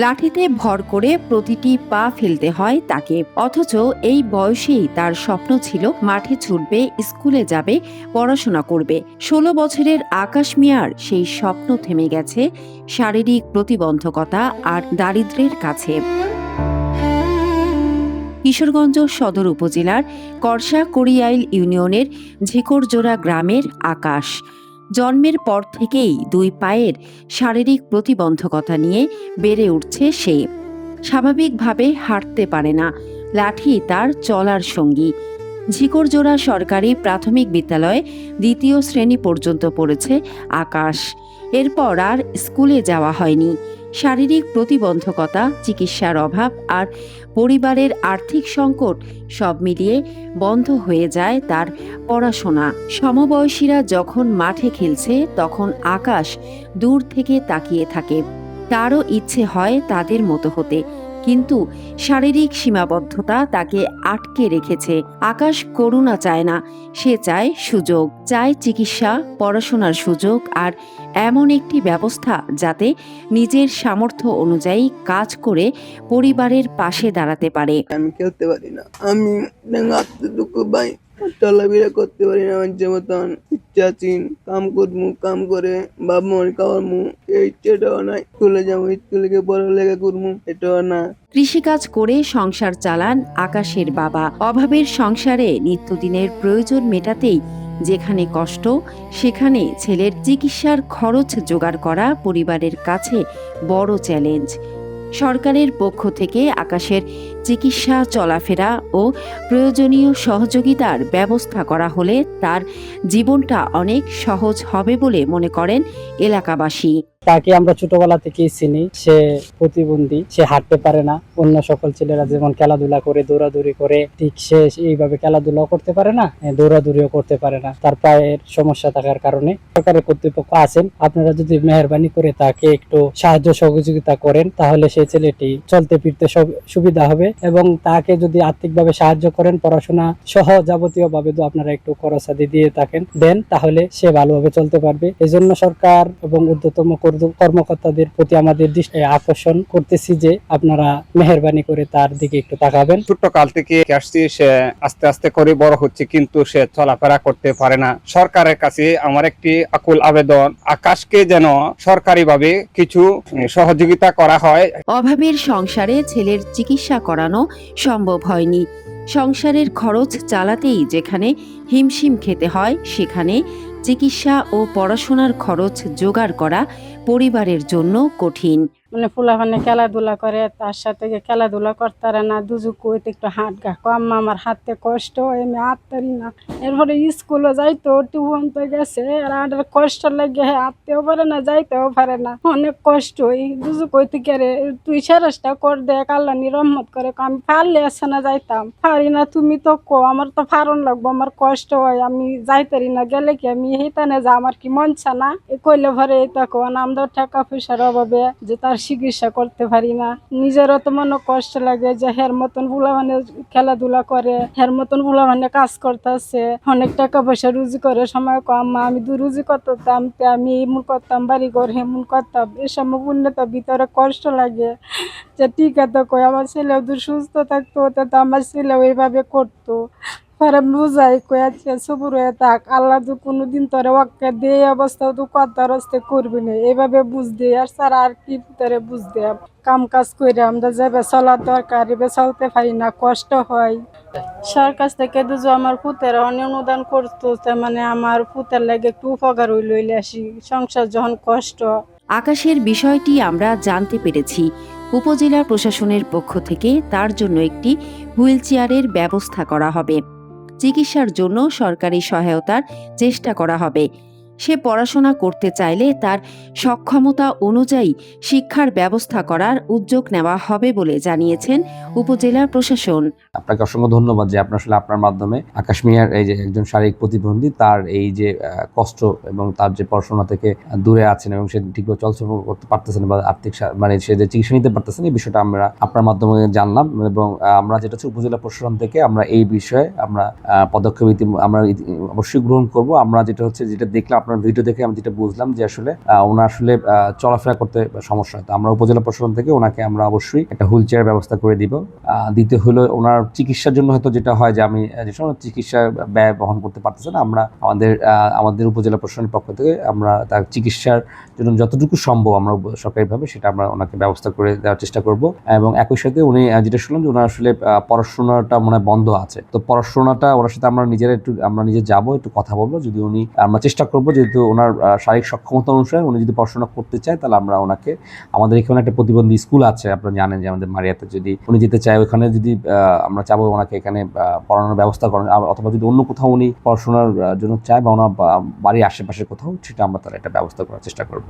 লাঠিতে ভর করে প্রতিটি পা ফেলতে হয় তাকে। অথচ এই বয়সেই তার স্বপ্ন ছিল মাঠে ছুটবে, স্কুলে যাবে, পড়াশোনা করবে। ১৬ বছরের আকাশ মিয়ার সেই স্বপ্ন থেমে গেছে শারীরিক প্রতিবন্ধকতা আর দারিদ্র্যের কাছে। কিশোরগঞ্জ সদর উপজেলার করশা করিয়াইল ইউনিয়নের ঝিকরজোড়া গ্রামের আকাশ জন্মের পর থেকেই দুই পায়ের শারীরিক প্রতিবন্ধকতা নিয়ে বেড়ে উঠছে সে। স্বাভাবিকভাবে হাঁটতে পারে না, লাঠি তার চলার সঙ্গী। ঝিকরজোড়া সরকারি প্রাথমিক বিদ্যালয়ে ২য় শ্রেণী পর্যন্ত পড়েছে আকাশ। এরপর আর স্কুলে যাওয়া হয়নি। শারীরিক প্রতিবন্ধকতা, চিকিৎসার অভাব আর পরিবারের আর্থিক সংকট সব মিলিয়ে বন্ধ হয়ে যায় তার পড়াশোনা। সমবয়সীরা যখন মাঠে খেলছে তখন আকাশ দূর থেকে তাকিয়ে থাকে। তারও ইচ্ছে হয় তাদের মতো হতে, কিন্তু শারীরিক সীমাবদ্ধতা তাকে আটকে রেখেছে। আকাশ করুণা চায় না, সে চায় সুযোগ, চায় চিকিৎসা, পড়াশোনার সুযোগ আর এমন একটি ব্যবস্থা যাতে নিজের সামর্থ্য অনুযায়ী কাজ করে পরিবারের পাশে দাঁড়াতে পারে। আমি খেলতে পারি না, আমি দুঃখ পাই, চলাফেরা করতে পারি না। আমার যেমন ইচ্ছা চিন কাম করবো, কাম করে বাপ মার খাওয়ামু, এই ইচ্ছাটাও নাই। স্কুলে যাবো, স্কুলে গিয়ে পড়ালেখা করবো, এটাও না। কৃষিকাজ করে সংসার চালান আকাশের বাবা। অভাবের সংসারে নিত্যদিনের প্রয়োজন মেটাতেই যেখানে কষ্ট, সেখানে ছেলের চিকিৎসার খরচ জোগাড় করা পরিবারের কাছে বড় চ্যালেঞ্জ। সরকারের পক্ষ থেকে আকাশের চিকিৎসা, চলাফেরা ও প্রয়োজনীয় সহযোগিতার ব্যবস্থা করা হলে তার জীবনটা অনেক সহজ হবে বলে মনে করেন এলাকাবাসী। তাকে আমরা ছোটবেলা থেকেই চিনি, সে প্রতিবন্ধী, সে হাঁটতে পারে না। অন্য সকল ছেলেরা যেমন খেলাধুলা করে, দৌড়াদৌড়ি করে, ঠিক সে এইভাবে খেলাধুলাও করতে পারে না, দৌড়াদৌড়িও করতে পারে না, তার পায়ের সমস্যা থাকার কারণে। সরকারের কর্তৃপক্ষ আছেন, আপনারা যদি মেহেরবানি করে তাকে একটু সাহায্য সহযোগিতা করেন তাহলে সেই ছেলেটি চলতে ফিরতে সুবিধা হবে, এবং তাকে যদি আর্থিকভাবে সাহায্য করেন, পড়াশোনা সহ যাবতীয় ভাবে আপনারা একটু খরচাদি দিয়ে দেন, তাহলে সে ভালোভাবে চলতে পারবে। এই জন্য সরকার এবং ঊর্ধ্বতম কর্মকর্তাদের প্রতি আমাদের দৃষ্টি আকর্ষণ করতেছি যে আপনারা মেহেরবানি করে তার দিকে একটু তাকাবেন। ছোট্ট কাল থেকে আসছি, সে আস্তে আস্তে করে বড় হচ্ছে, কিন্তু সে চলাফেরা করতে পারে না। সরকারের কাছে আমার একটি আকুল আবেদন, আকাশকে যেন সরকারিভাবে কিছু সহযোগিতা করা হয়। অভাবের সংসারে ছেলের চিকিৎসা করানো সম্ভব হয়নি। সংসারের খরচ চালাতেই যেখানে হিমশিম খেতে হয়, সেখানে চিকিৎসা ও পড়াশোনার খরচ জোগাড় করা পরিবারের জন্য কঠিন। মানে ফুলাফানে খেলাধুলা করে, তার সাথে খেলাধুলা করতে পারে না, দুজুক হইতে একটু হাত গা কম, আমার হাতে কষ্ট হয়, আমি হাঁটতারি না। এরপরে স্কুলে যাইতো, টিউশন গেছে, আর কষ্ট লাগে, হাঁটতেও পারে না, যাইতেও পারে না, অনেক কষ্ট হয়। দুজুক হইতে গেলে তুই সেরেসটা কর দে, আল্লাহ নিরহমত করে, আমি পারলে আসে না যাইতাম, পারি না, তুমি তো কো, আমার তো ফারণ লাগবো, আমার কষ্ট হয়, আমি যাইতারি না, গেলে কি আমি হেতানে যা, আমার কি মনছা না, এ কইলে ভরে এটা কোন আমাদের টাকা পয়সার অভাবে যে তার চিকিৎসা করতে পারি না। নিজেরও তো মনে কষ্ট লাগে যে হের মতন বুলা মানে খেলাধুলা করে, হের মতন বুলা মানে কাজ করতেছে, অনেক টাকা পয়সা রুজি করে, সময় কম, আমি দু রুজি করতাম, আমি এমন করতাম, বাড়ি ঘর হেমন করতাম, এ সময় পূর্ণতার ভিতরে কষ্ট লাগে যে ঠিক আছে কই আমার ছেলেও দূর সুস্থ থাকতো, তো আমার ছেলেও এইভাবে করতো। পরে বুঝাই কই আজকে সবুর হয়ে থাক, আল্লাহ তো কোনোদিন তোরে ওকে দিয়ে অবস্থা তো কথা রস্তে করবি না, এইভাবে বুঝতে আর স্যার আর কি তোরে বুঝতে। কাম কাজ করে আমরা যাবে চলার দরকার, এবার চলতে পারি না, কষ্ট হয়। সরকার থেকে দুজো আমার পুতের অনুদান করতো, মানে আমার পুতের লাগে একটু উপকার লইলে আসি, সংসার যখন কষ্ট। আকাশের বিষয়টি আমরা জানতে পেরেছি। উপজেলা প্রশাসনের পক্ষ থেকে তার জন্য একটি হুইলচেয়ারের ব্যবস্থা করা হবে। চিকিৎসার জন্য সরকারি সহায়তার চেষ্টা করা হবে। সে পড়াশোনা করতে চাইলে তার সক্ষমতা অনুযায়ী শিক্ষার ব্যবস্থা করার উদ্যোগ নেওয়া হবে বলে জানিয়েছেন উপজেলা প্রশাসন। আপনাকে অসংখ্য ধন্যবাদ যে আপনার আসলে আপনার মাধ্যমে আকাশ মিয়ার এই যে একজন শারীরিক প্রতিবন্ধী, তার এই যে কষ্ট এবং তার যে পড়াশোনা থেকে দূরে আছেন এবং সে ঠিকভাবে চলাচল করতে পারতেছেন বা আর্থিক মানে সে যে চিকিৎসা নিতে পারতেছেন, এই বিষয়টা আমরা আপনার মাধ্যমে জানলাম। এবং আমরা যেটা হচ্ছে উপজেলা প্রশাসন থেকে আমরা এই বিষয়ে আমরা পদক্ষেপ আমরা অবশ্যই গ্রহণ করব। আমরা যেটা হচ্ছে যেটা দেখলাম আপনার ভিডিও দেখে আমি যেটা বুঝলাম যে আসলে ওনার আসলে চলাফেরা করতে সমস্যা হয়। তো আমরা উপজেলা প্রশাসন থেকে ওনাকে আমরা অবশ্যই একটা হুইল চেয়ার ব্যবস্থা করে দিব। দ্বিতীয় হলো ওনার চিকিৎসার জন্য হয়তো যেটা হয় যে আমি যে সময় চিকিৎসার ব্যয় বহন করতে পারতেছে না, আমরা আমাদের উপজেলা প্রশাসনের পক্ষ থেকে আমরা তার চিকিৎসার জন্য যতটুকু সম্ভব আমরা সরকারিভাবে সেটা আমরা ওনাকে ব্যবস্থা করে দেওয়ার চেষ্টা করব। এবং একই সাথে উনি যেটা শুনলাম যে ওনার আসলে পড়াশোনাটা মনে হয় বন্ধ আছে, তো পড়াশোনাটা ওনার সাথে আমরা নিজে যাবো, একটু কথা বলবো। যদি উনি, আমরা চেষ্টা করবো যেহেতু ওনার শারীরিক সক্ষমতা অনুসারে উনি যদি পড়াশোনা করতে চায় তাহলে আমরা ওনাকে, আমাদের এখানে একটা প্রতিবন্ধী স্কুল আছে, আপনারা জানেন যে আমাদের মারিয়াতে, যদি উনি যেতে চায় ওখানে যদি আমরা চাবো ওনাকে এখানে পড়ানোর ব্যবস্থা করেন, অথবা যদি অন্য কোথাও উনি পড়াশোনার জন্য চায় বা ওনার বাড়ির আশেপাশে কোথাও, সেটা আমরা তার একটা ব্যবস্থা করার চেষ্টা করবো।